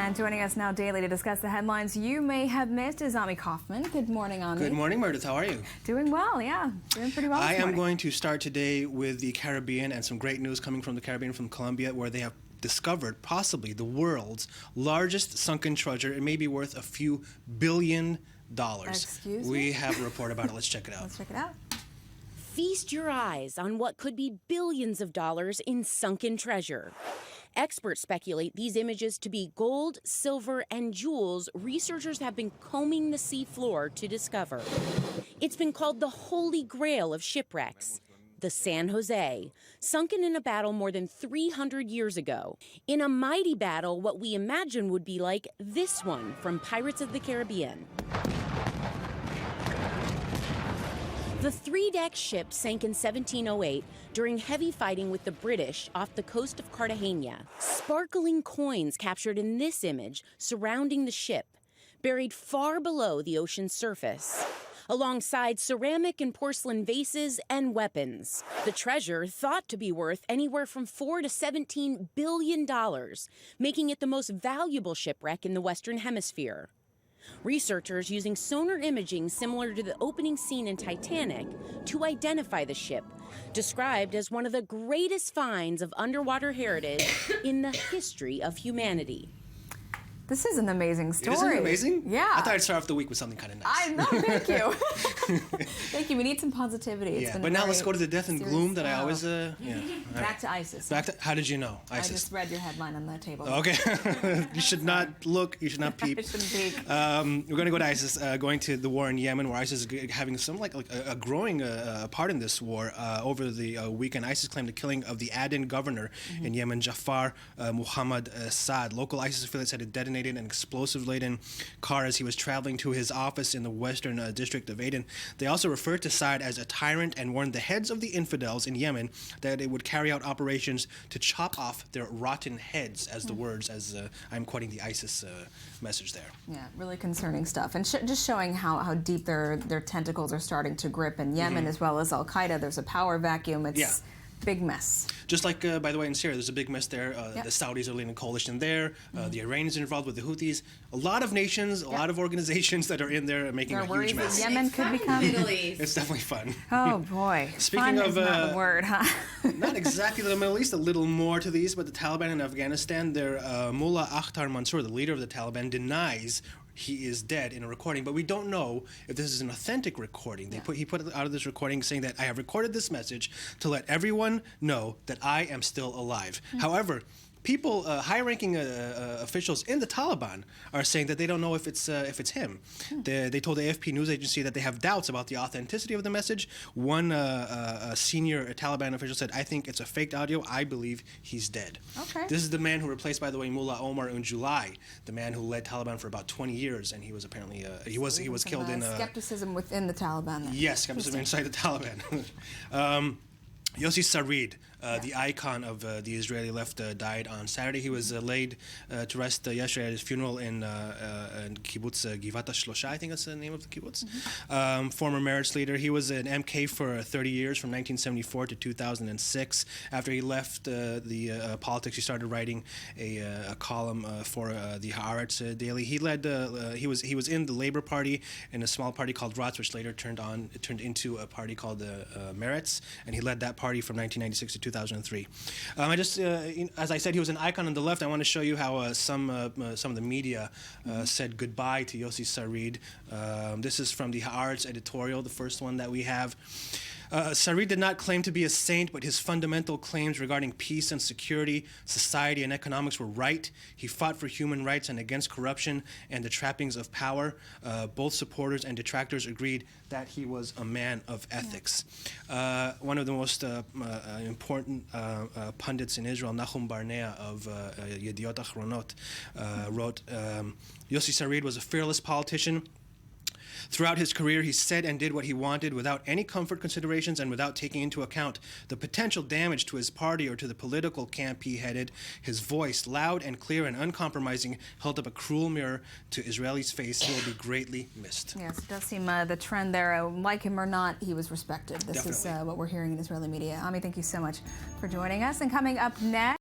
And joining us now daily to discuss the headlines you may have missed is Ami Kaufman. Good morning, Ami. Good morning, Meredith. How are you? Doing well, yeah. Doing pretty well I this am morning. going to start today with the Caribbean and some great news coming from the Caribbean, from Colombia, where they have discovered possibly the world's largest sunken treasure. It may be worth a few $billion. Excuse me? We have a report about it. Let's check it out. Let's check it out. Feast your eyes on what could be billions of dollars in sunken treasure. Experts speculate these images to be gold, silver, and jewels researchers have been combing the sea floor to discover. It's been called the Holy Grail of shipwrecks. The San Jose, sunken in a battle more than 300 years ago. In a mighty battle, what we imagine would be like this one from Pirates of the Caribbean. The three-deck ship sank in 1708 during heavy fighting with the British off the coast of Cartagena. Sparkling coins captured in this image surrounding the ship, buried far below the ocean's surface, alongside ceramic and porcelain vases and weapons. The treasure thought to be worth anywhere from $4 to $17 billion, making it the most valuable shipwreck in the Western Hemisphere. Researchers using sonar imaging similar to the opening scene in Titanic to identify the ship, described as one of the greatest finds of underwater heritage in the history of humanity. This is an amazing story. Isn't it amazing? Yeah. I thought I'd start off the week with something kind of nice. I know, thank you. Thank you. We need some positivity. It's been but now let's go to the death and serious gloom that I always, yeah. Back to ISIS. How did you know? ISIS. I just read your headline on the table. Okay. You should not look, you should not peep. I shouldn't peek. We're going to go to ISIS, going to the war in Yemen, where ISIS is having some like a growing part in this war. Over the weekend, ISIS claimed the killing of the Aden governor in Yemen, Jaffa Muhammad Saad. Local ISIS affiliates had detonated an explosive-laden car as he was traveling to his office in the western district of Aden. They also referred to Saad as a tyrant and warned the heads of the infidels in Yemen that it would carry out operations to chop off their rotten heads, as the words, as I'm quoting the ISIS message there. Yeah, really concerning stuff. And just showing how deep their tentacles are starting to grip in Yemen as well as Al-Qaeda. There's a power vacuum. It's big mess. Just like, by the way, in Syria, there's a big mess there. The Saudis are leading a coalition there. The Iranians are involved with the Houthis. A lot of nations, a lot of organizations that are in there making a huge mess. That Yemen could become Middle East. It's definitely fun. Oh boy. Speaking fun of is not the word, huh? Not exactly the Middle East, a little more to the east, but the Taliban in Afghanistan, their Mullah Akhtar Mansour, the leader of the Taliban, denies he is dead in a recording, but we don't know if this is an authentic recording. He put out of this recording saying that I have recorded this message to let everyone know that I am still alive. However, people, high-ranking officials in the Taliban are saying that they don't know if it's him. They told the AFP news agency that they have doubts about the authenticity of the message. One senior Taliban official said, "I think it's a faked audio. I believe he's dead." Okay. This is the man who replaced, by the way, Mullah Omar in July, the man who led Taliban for about 20 years, and he was apparently he was killed in skepticism within the Taliban. Then. Yes, skepticism inside the Taliban. Yossi Sarid, the icon of the Israeli left, died on Saturday. He was laid to rest yesterday at his funeral in kibbutz Givata Shlosha, I think that's the name of the kibbutz. Former Meretz leader. He was an MK for 30 years, from 1974 to 2006. After he left the politics, he started writing a column for the Haaretz daily. He led. He was in the Labor Party in a small party called Ratz, which later turned into a party called Meretz, and he led that party from 1996 to 2003. As I said, he was an icon on the left. I want to show you how some of the media said goodbye to Yossi Sarid. This is from the Haaretz editorial, the first one that we have. Sarid did not claim to be a saint, but his fundamental claims regarding peace and security, society and economics were right. He fought for human rights and against corruption and the trappings of power. Both supporters and detractors agreed that he was a man of ethics. One of the most important pundits in Israel, Nahum Barnea of Yediot Achronot, wrote, Yossi Sarid was a fearless politician. Throughout his career, he said and did what he wanted without any comfort considerations and without taking into account the potential damage to his party or to the political camp he headed. His voice, loud and clear and uncompromising, held up a cruel mirror to Israelis' face. He will be greatly missed. Yes, it does seem the trend there. Like him or not, he was respected. This Definitely. is what we're hearing in Israeli media. Ami, thank you so much for joining us. And coming up next,